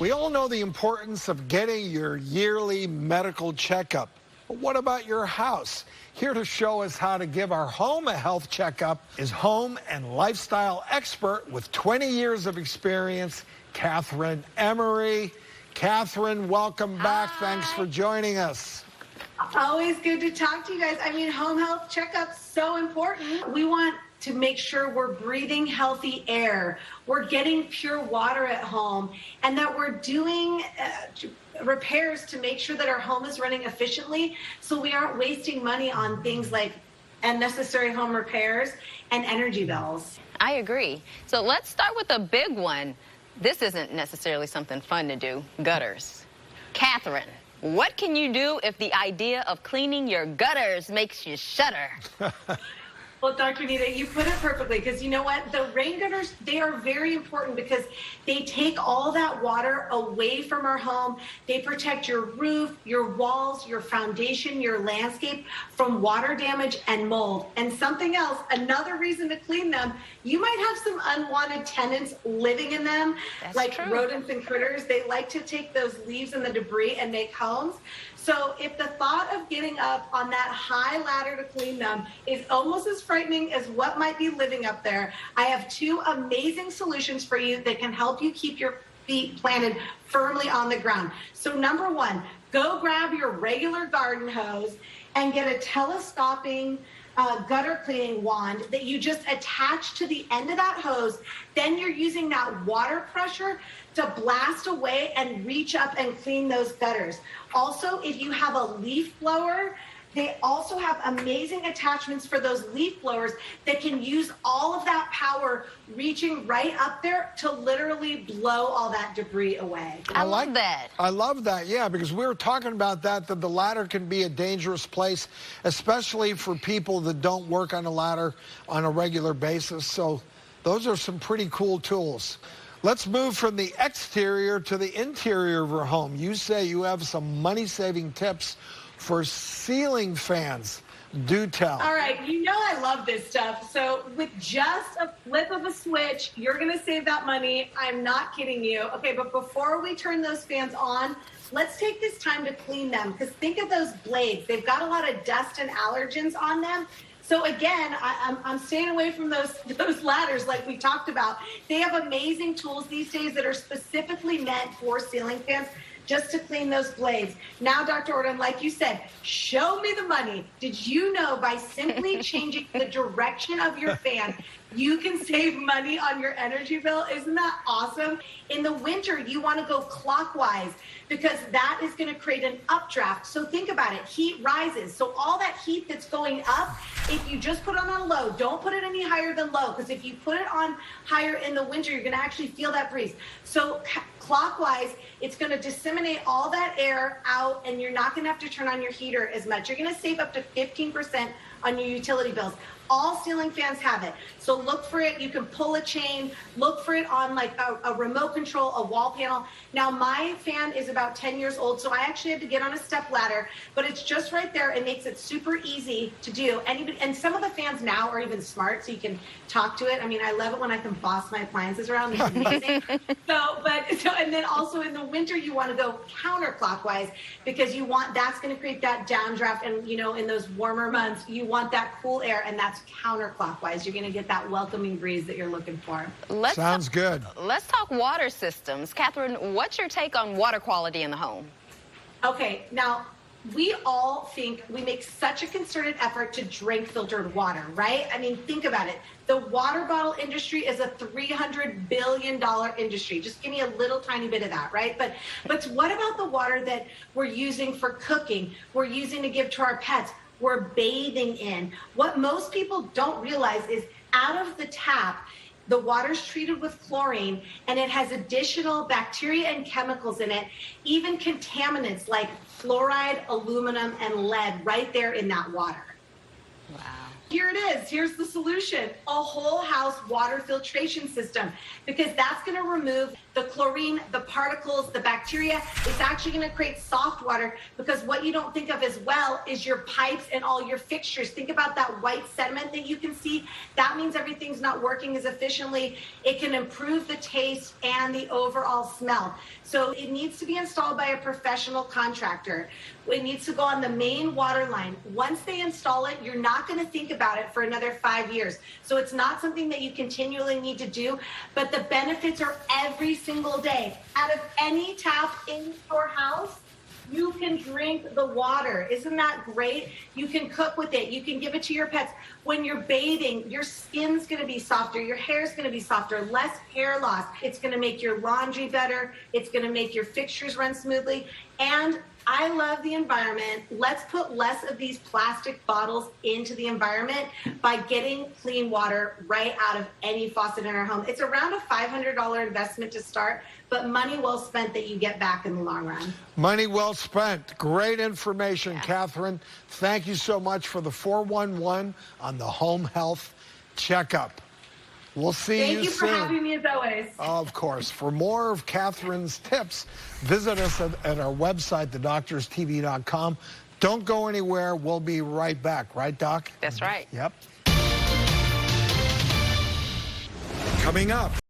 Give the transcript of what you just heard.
We all know the importance of getting your yearly medical checkup. But what about your house? Here to show us how to give our home a health checkup is home and lifestyle expert with 20 years of experience, Kathryn Emery. Kathryn, welcome back. Thanks for joining us. Always good to talk to you guys. I mean, home health checkups, so important. We want to make sure we're breathing healthy air, we're getting pure water at home, and that we're doing repairs to make sure that our home is running efficiently so we aren't wasting money on things like unnecessary home repairs and energy bills. I agree. So let's start with a big one. This isn't necessarily something fun to do, gutters. Kathryn, what can you do if the idea of cleaning your gutters makes you shudder? Well, Dr. Nita, you put it perfectly, because you know what? The rain gutters, they are very important because they take all that water away from our home. They protect your roof, your walls, your foundation, your landscape from water damage and mold. And something else, another reason to clean them, you might have some unwanted tenants living in them. That's like true. Rodents and critters. They like to take those leaves and the debris and make homes. So if the thought of getting up on that high ladder to clean them is almost as frightening as what might be living up there, I have two amazing solutions for you that can help you keep your feet planted firmly on the ground. So number one, go grab your regular garden hose and get a telescoping gutter cleaning wand that you just attach to the end of that hose. Then you're using that water pressure to blast away and reach up and clean those gutters. Also, if you have a leaf blower, they also have amazing attachments for those leaf blowers that can use all of that power reaching right up there to literally blow all that debris away. I love that. I love that, yeah, because we were talking about that the ladder can be a dangerous place, especially for people that don't work on a ladder on a regular basis. So those are some pretty cool tools. Let's move from the exterior to the interior of our home. You say you have some money-saving tips for ceiling fans. Do tell. All right, you know I love this stuff. So with just a flip of a switch, you're gonna save that money. I'm not kidding you. Okay, but before we turn those fans on, let's take this time to clean them, because think of those blades. They've got a lot of dust and allergens on them. So again, I'm staying away from those ladders like we talked about. They have amazing tools these days that are specifically meant for ceiling fans, just to clean those blades. Now, Dr. Orton, like you said, show me the money. Did you know by simply changing the direction of your fan, you can save money on your energy bill? Isn't that awesome? In the winter, you want to go clockwise because that is going to create an updraft. So think about it. Heat rises. So all that heat that's going up, if you just put it on low, don't put it any higher than low, because if you put it on higher in the winter, you're going to actually feel that breeze. So clockwise, it's going to disseminate all that air out, and you're not going to have to turn on your heater as much. You're going to save up to 15% on your utility bills. All ceiling fans have it. So look for it. You can pull a chain. Look for it on like a remote control, a wall panel. Now, my fan is about 10 years old, so I actually had to get on a step ladder, but it's just right there. It makes it super easy to do. And some of the fans now are even smart, so you can talk to it. I mean, I love it when I can boss my appliances around. It's amazing. And then also in the winter, you want to go counterclockwise, because you want, that's going to create that downdraft. And, you know, in those warmer months, you want that cool air, and that's counterclockwise. You're going to get that welcoming breeze that you're looking for. Sounds good. Let's talk water systems. Kathryn, what's your take on water quality in the home? Okay, now we all think we make such a concerted effort to drink filtered water, right? I mean, think about it. The water bottle industry is a $300 billion industry. Just give me a little tiny bit of that, right? But what about the water that we're using for cooking, we're using to give to our pets, we're bathing in? What most people don't realize is out of the tap, the water's treated with chlorine, and it has additional bacteria and chemicals in it, even contaminants like fluoride, aluminum, and lead right there in that water. Wow. Here it is. Here's the solution. A whole house water filtration system, because that's going to remove the chlorine, the particles, the bacteria. It's actually going to create soft water, because what you don't think of as well is your pipes and all your fixtures. Think about that white sediment that you can see. That means everything's not working as efficiently. It can improve the taste and the overall smell. So it needs to be installed by a professional contractor. It needs to go on the main water line. Once they install it, you're not going to think about it for another 5 years. So it's not something that you continually need to do, but the benefits are every single day. Out of any tap in your house, you can drink the water. Isn't that great? You can cook with it. You can give it to your pets. When you're bathing, your skin's going to be softer. Your hair's going to be softer, less hair loss. It's going to make your laundry better. It's going to make your fixtures run smoothly. And I love the environment. Let's put less of these plastic bottles into the environment by getting clean water right out of any faucet in our home. It's around a $500 investment to start, but money well spent that you get back in the long run. Money well spent. Great information, Kathryn. Thank you so much for the 411 on the home health checkup. We'll see you soon. Thank you for having me as always. Of course. For more of Kathryn's tips, visit us at our website, thedoctorstv.com. Don't go anywhere. We'll be right back. Right, Doc? That's right. Yep. Coming up.